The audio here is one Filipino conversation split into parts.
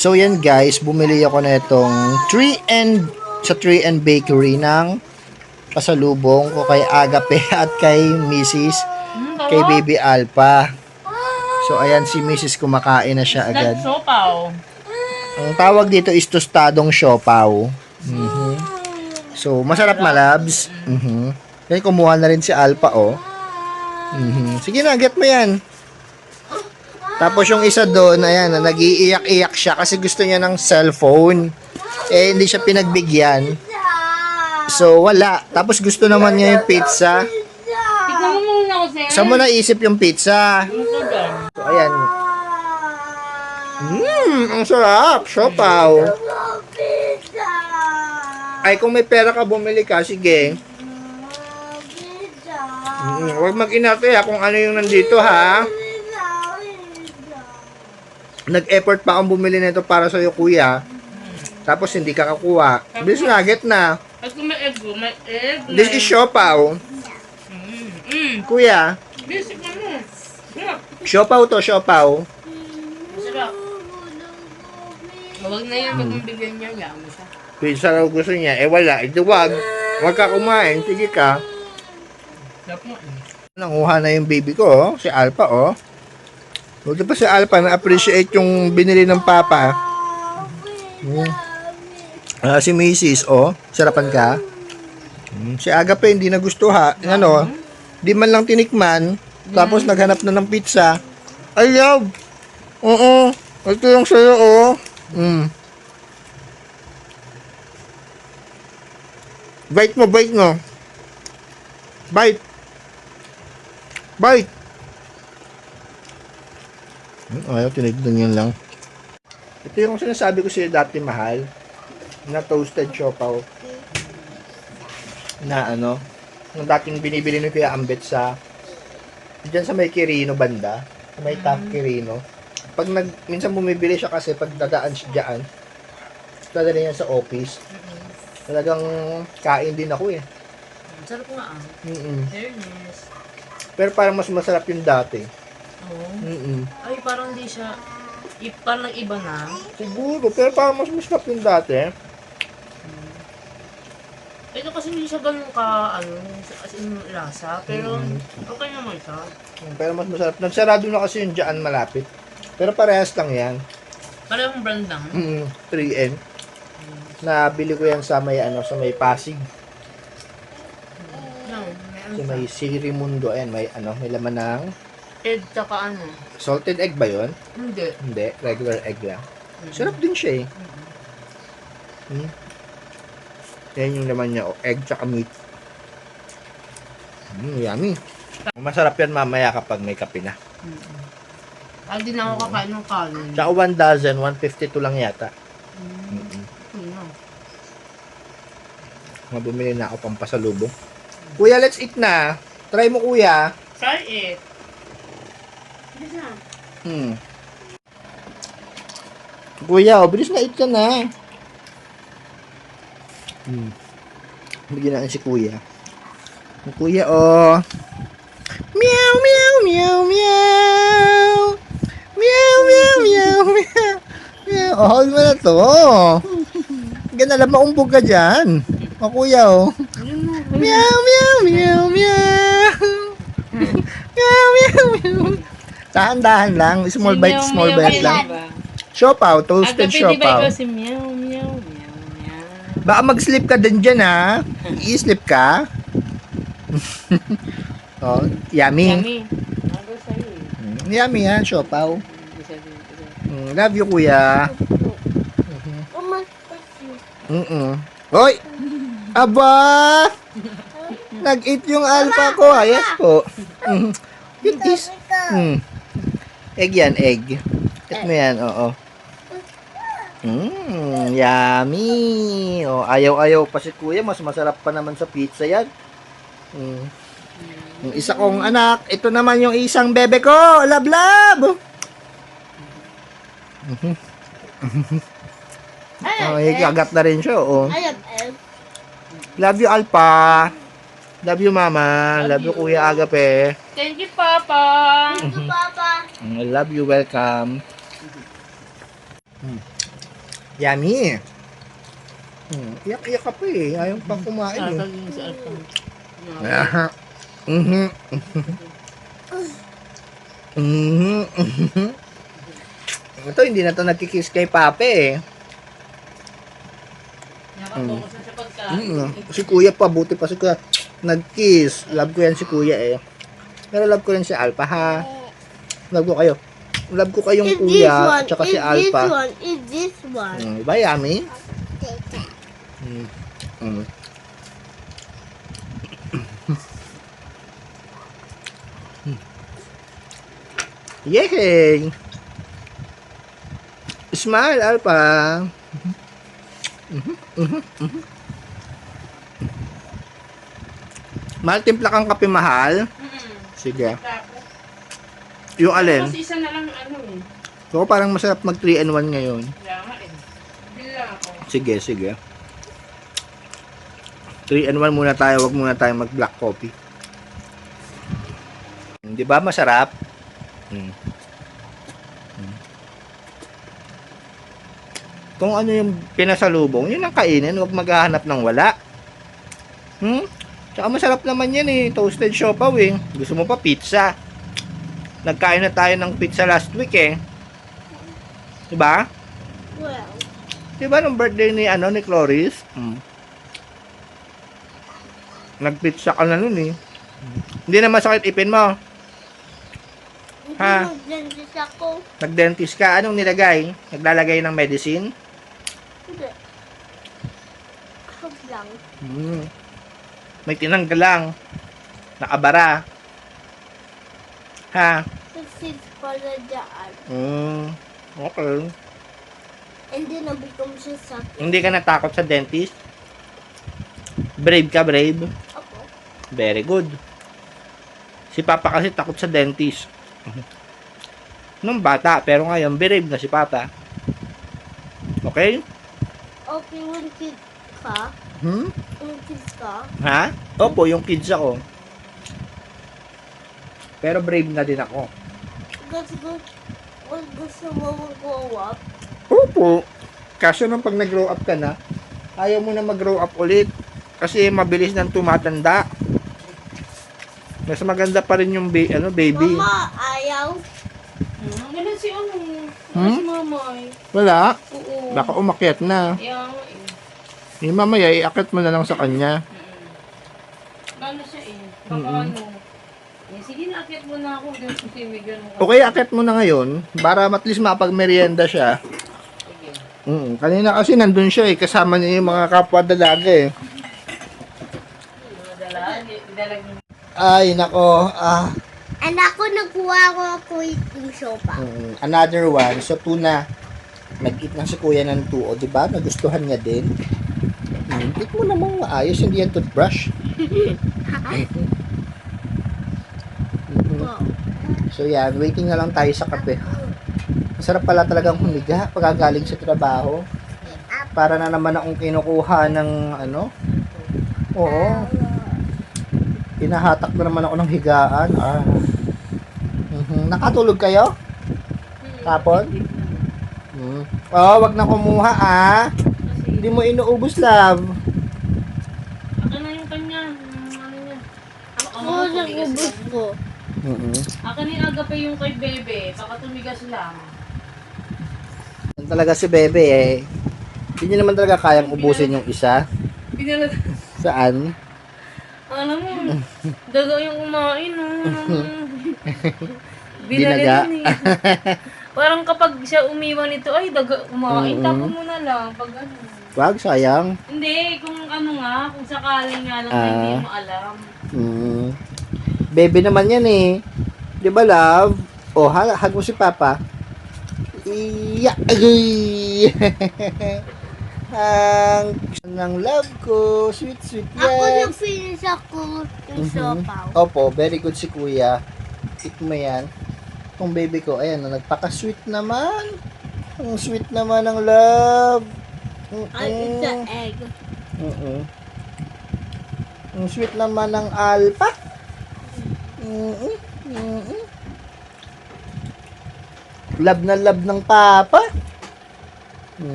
So yan guys, bumili ako na itong 3 and Bakery ng pasalubong ko kay Agape at kay Mrs. kay Baby Alpha. So ayan, si Mrs. kumakain na siya agad. Siopaw. Ang tawag dito is tostadong siopaw. So masarap malabs. Yan, kumuha na rin si Alpha oh. Sige na, get mo yan. Tapos yung isa doon, ayan, nag-iiyak-iyak siya kasi gusto niya ng cellphone. Eh, hindi siya pinagbigyan. So, wala. Tapos gusto naman niya yung pizza. Tignan mo muna kasi. Saan mo naisip yung pizza? So, ayan. Ang sarap. Siopaw. Ay, kung may pera ka, bumili ka. Sige. Huwag mag-inarte ha kung ano yung nandito ha. Nag-effort pa akong bumili nito para sa'yo, kuya. Tapos hindi ka kakuha. This nugget na. At kung may egg, may egg. This is siopaw. Kuya, Basic na mo. Sarap. siopaw to, siopaw. Masarap. Huwag na yan, wag mong bigyan niya. Yaman siya. Pizza raw gusto niya. Eh wala, ito wag. Wag ka kumain. Sige ka. Sarap mo. Nanguha na yung baby ko, oh. Si Alpha, oh. Buti pa si Alpha na-appreciate yung binili ng papa. Si Mrs. Oh. Sarapan ka. Si Agape hindi nagustuhan. Ano, di man lang tinikman. Tapos naghanap na ng pizza. I love. Oo. Ito yung sa'yo, oh. Bite mo, bite mo. Bite. Bite. Ayaw, tinignan yan lang. Ito yung sinasabi ko sa'yo dati, mahal. Na toasted siopaw. Na ano, yung dating binibili ni Kuya Ambet sa diyan sa may Quirino banda. Sa may Top Quirino. Pag minsan bumibili siya kasi pag dadaan siya dyan, dadali niya sa office. Talagang kain din ako eh. Sarap nga ah. Fairness. Pero parang mas masarap yung dati. Oo. Ay, parang hindi siya, parang iba na. Siguro, pero parang mas masarap yung dati. Ito kasi hindi siya ganun ka, as in lasa. Pero, okay naman siya. Pero mas masarap. Nagsarado na kasi yung dyan malapit. Pero parehas lang yan. Parang brand lang. 3N. Nabili ko yan sa may, sa may Pasig. No, Sa may Sirimundo. Ayan, may, may laman ng egg tsaka salted egg ba yun? Hindi. Hindi, regular egg lang. Sarap din siya eh. Yan yung laman niya, egg tsaka meat. Yummy. Masarap yan mamaya kapag may kape na. Hindi na ako kakain ng kanin. Tsaka 1 dozen, 152 lang yata. Mabumili na ako pang pasalubong. Kuya, let's eat na. Try mo, kuya. Try it. Kuya, bilis na eat ka na. Bigyan natin si kuya. Ang kuya, oh. Meow, meow, meow, meow. Meow, meow, meow, meow. Meow. Oh, hold mo na to. Ganda lang, maumbog ka dyan. O, kuya, oh. Meow, meow, meow, meow. Meow, meow, meow. Dahan-dahan lang. Small bite lang. Siopaw, toasted siopaw. Kasi meow, meow, meow, meow. Baka mag-sleep ka din dyan, ha? I-sleep ka? Oh, yummy. Yummy. Ano sa'yo eh? Yummy, ha? Siopaw. Love you, kuya. Hoy! Aba! Nag-eat yung alpha ko. Yes po. It is. Egg yan, egg. Eat mo yan, oo. Yummy. Oh, ayaw-ayaw pa si kuya. Mas masarap pa naman sa pizza yan. Yung isa kong anak. Ito naman yung isang bebe ko. Love, love. Kagat na rin siya, oo. Love you, Alpha. Love you, Mama. Love you, Kuya Agape. Thank you, Papa. Thank you, Papa. I love you. Welcome. Yummy. Iyak-iyak ka pa eh. Ayaw pang kumain eh. Tatagin si Alpha. Aha. Mhm. Mhm. Ito, hindi na to nagkikiss kay Pape eh. Nakapokus na sa pagkain. Si Kuya pa, buti pa si Kuya. Nag-kiss. Love ko yan si Kuya eh. Pero love ko rin si Alpha ha. Love ko kayo. Love ko kayong Kuya, tsaka si Alpha. Is this one? Diba, yummy? Yay! Smile, Alpha. Mahal, timpla kang kape, mahal. Sige. Yung alin? Kasi isa na lang ano eh. So, parang masarap mag 3-in-1 ngayon. Kaya nga eh. Bila ako. Sige, sige. 3-in-1 muna tayo, wag muna tayo mag black coffee. Di ba masarap? Kung ano yung pinasalubong, yun ang kainin, wag maghahanap ng wala. Tsaka masarap naman yan eh, toasted siopaw eh. Gusto mo pa pizza? Nagkain na tayo ng pizza last week eh. Diba? Well, Diba nung birthday ni ni Cloris? Nagpizza ka na nun eh. Hindi na masakit ipin mo. Ha? Nag-dentist ako. Nag-dentist ka, anong nilagay? Naglalagay ng medicine? Hindi. Hug lang. May tinanggal lang. Nakabara. Ha? Kasi pala dyan. Okay. And then, nabigam siya sa akin. Hindi ka natakot sa dentist? Brave ka, brave? Ako. Very good. Si Papa kasi takot sa dentist. Nung bata, pero ngayon, brave na si Papa. Okay? Okay, when kid ka? When kids ka? Ha? Opo, yung kids ako. Pero brave na din ako. Gusto mo mag-grow up? Opo. Kaso nung pag nag-grow up ka na, ayaw mo na mag-grow up ulit. Kasi mabilis nang tumatanda. Mas maganda pa rin yung baby. Mama, ayaw. Ganun si si Mamay. Wala. Oo. Baka umakyat na. Kaya nga eh. Yung mamaya, iakit mo na lang sa kanya. Ano siya eh. Baka eh, sige na, akyat mo na ako. Diyos ko timigan mo. Okay, akit mo na ngayon. Para at least mapag-merienda siya. Sige. Kanina kasi nandun siya eh. Kasama niya yung mga kapwa dalaga eh. Madala. Idalag mo. Ay, nako. Anak ko, nagkuha ko yung sopa. Another one. So, tuna. Nag-eat na si kuya ng 2. O, diba? Nagustuhan niya din. Eat mo namang maayos. Hindi yan toothbrush. Wow. So, yan. Waiting na lang tayo sa kape. Masarap pala talagang humiga pagkagaling sa trabaho. Para na naman akong kinukuha ng Oo. Pinahatak na naman ako ng higaan. Nakatulog kayo? Tapon? Wag na kumuha Hindi mo inuubos, love. Ako na yung kanya. Ano niya. Oo, nag-ubos ko. Ako ni aga pa yung kay Bebe. Baka tumigas lang. Yan talaga si Bebe eh. Hindi niya naman talaga kayang ubusin yung isa. Pinalag... Saan? Alam mo, daga yung kumain. Dinaga. Binalin eh. Parang kapag siya umiwan nito, ay daga kumain. Tapon mo na lang. Pag ano. Wag, sayang. Hindi, kung ano nga, kung sakaling nga lang na hindi mo alam. Bebe naman yan eh. Di ba, love? O, hug mo si Papa. Iya! Agoy! Ang ng love ko. Sweet, sweet yan. Ako nag-finish ako yung sopa. Opo, very good si kuya. Eat mo yan. Kung baby ko, ayan, nagpaka-sweet naman. Ang sweet naman ng love. It's an egg. Ang sweet naman ng alpha. Love na love ng papa.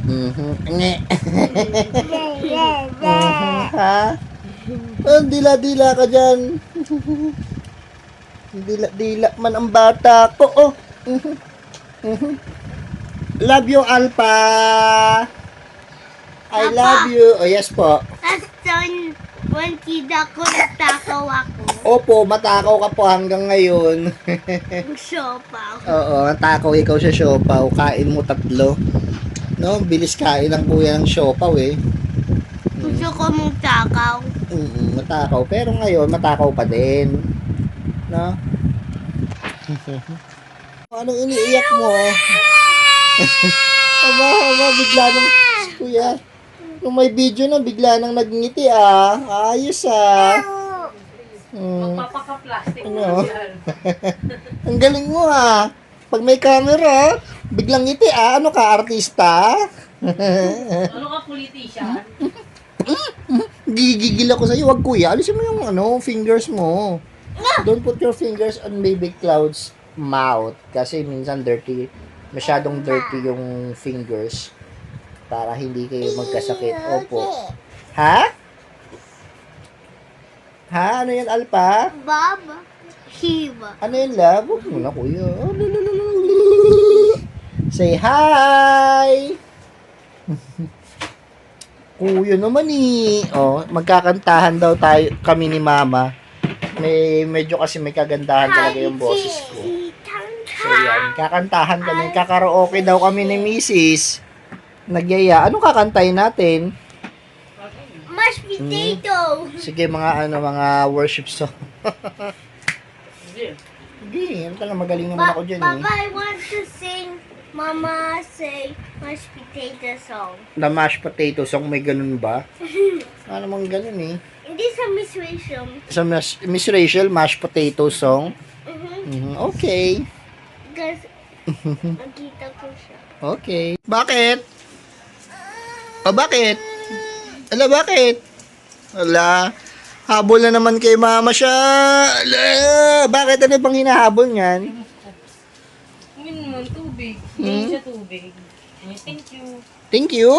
Nge. Ha? Ang dila-dila ka dyan. Dila-dila man ang bata ko. Oh. Love you, Alpha. I love you. Oh, yes po. Tapos one kid ako, nagtakaw ako. Opo, matakaw ka po hanggang ngayon. Ang siopaw. Oo, matakaw ikaw sa siopaw. Kain mo 3. No, bilis kain ng kuya ng siopaw eh. Gusto ko mong takaw. Matakaw. Pero ngayon, matakaw pa din. No? Anong iniiyak mo? aba, bigla nang, kuya, nung may video na, bigla nang nagngiti ah. Ayos ah. Magpapaka-plastic Ano? mo dyan. Ang galing mo ah. Pag may camera, biglang ngiti ah. Ano ka, artista? Ano ka, politician? Gigigil ako sa'yo. Wag kuya, alisin mo yung fingers mo. Don't put your fingers on baby Cloud's mouth. Kasi minsan dirty. Masyadong dirty yung fingers. Para hindi kayo magkasakit. Opo. Ha? Ha? Ano yan, Alpha? Baba. Shiba. Ano yan, love? Huwag mo na, kuya. Say hi! Kuya naman eh. Oh, magkakantahan daw kami ni Mama. Medyo kasi may kagandahan talaga yung boses ko. So yan, kakantahan kami. Karaoke daw kami ni Mrs. Nagyaya. Anong kakantahin natin? Mashed potato. Sige, mga worship song. Hindi. Sige, ano talaga magaling naman ako dyan Papa, eh. I want to sing Mama say mashed potato song. The mashed potato song, may ganun ba? Ano namang ganun eh. Hindi sa Miss Rachel. Sa Miss Rachel, mashed potato song. Okay. Because nakita ko siya. Okay. Bakit? O bakit? Ala, bakit? Ala, habol na naman kay Mama siya. Ala, bakit? Ano bang hinahabol niyan? Umin naman, tubig. Hindi siya tubig. Thank you. Thank you.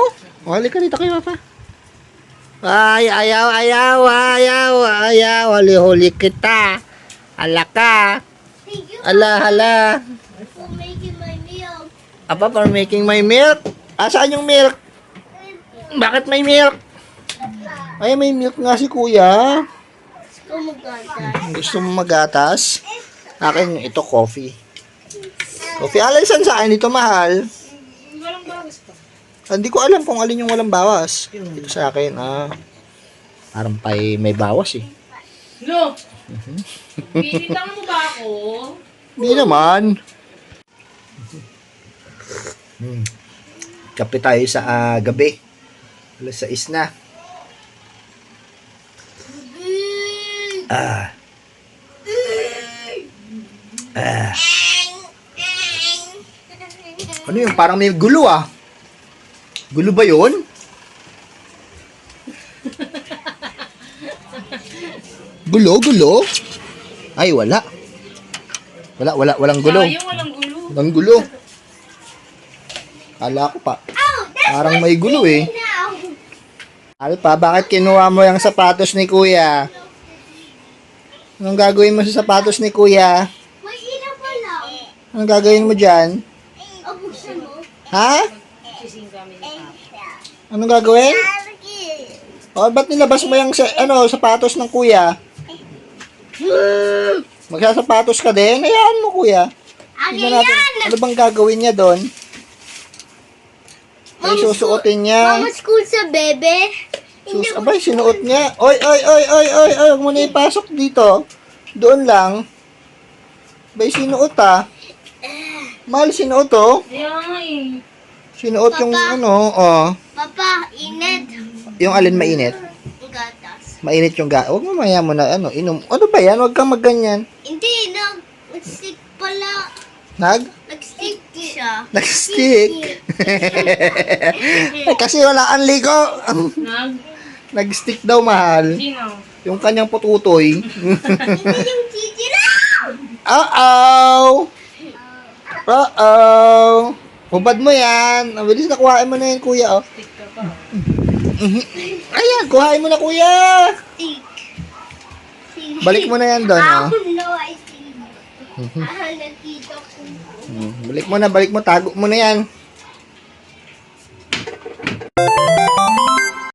O, halika dito kay Papa. Ay, ayaw. Huli kita. Ala ka. Thank you Ala. for making my meal. Apa, for making my milk? Saan yung milk? Bakit may milk? Ay, may milk nga si kuya. Oh my God. Gusto mo magatas? Akin, ito coffee. Coffee, alisan sa akin ito mahal. Walang bawas pa. Hindi ko alam kung alin yung walang bawas. Ito sa akin, parang may bawas eh. No! Pinitan mo ba ako? Hindi naman. Kape tayo sa gabi. Alas 6 na. Ano yun? Parang may gulo ah. Gulo ba yun? Gulo? Ay, wala. Walang gulo. Sayang, walang gulo. Walang gulo. Kala ko pa. Parang may gulo eh. Now. Alpa, bakit kinuha mo yung sapatos ni kuya? Anong gagawin mo sa sapatos ni kuya? May ilaw pa lang. Anong gagawin mo dyan? O, buksan mo. Ha? Sising kami ni Papa. Anong gagawin? O, ba't nilabas mo yung sapatos ng kuya? Magsasapatos ka din? Hayaan mo kuya. Tingnan natin. Ano bang gagawin niya doon? Ay, susuotin niya. Mama school sa bebe. Abay, sinuot niya. Oy, huwag mo na ipasok dito. Doon lang. Abay, sinuot ah. Mahal, sinuot oh. Kaya nga eh. Sinuot yung Papa. Papa, init. Yung alin mainit? Ang gatas. Mainit yung huwag mo maya mo na inom. Ano ba yan? Huwag kang magganyan. Hindi, nag-stick pala. Nag-stick siya. Nag-stick. Kasi wala ang ligo. Nag-stick daw, mahal. Sino? Yung kanyang pututoy. Hindi yung chichira. Uh-oh. Hubad mo yan. Ang bilis na kuhain mo na yan, kuya, oh. Stick ka pa. Ayan, kuhain mo na, kuya. Stick. Balik mo na yan doon, oh. No, I see. Nakita ko. Balik mo na, balik mo. Tago mo na yan.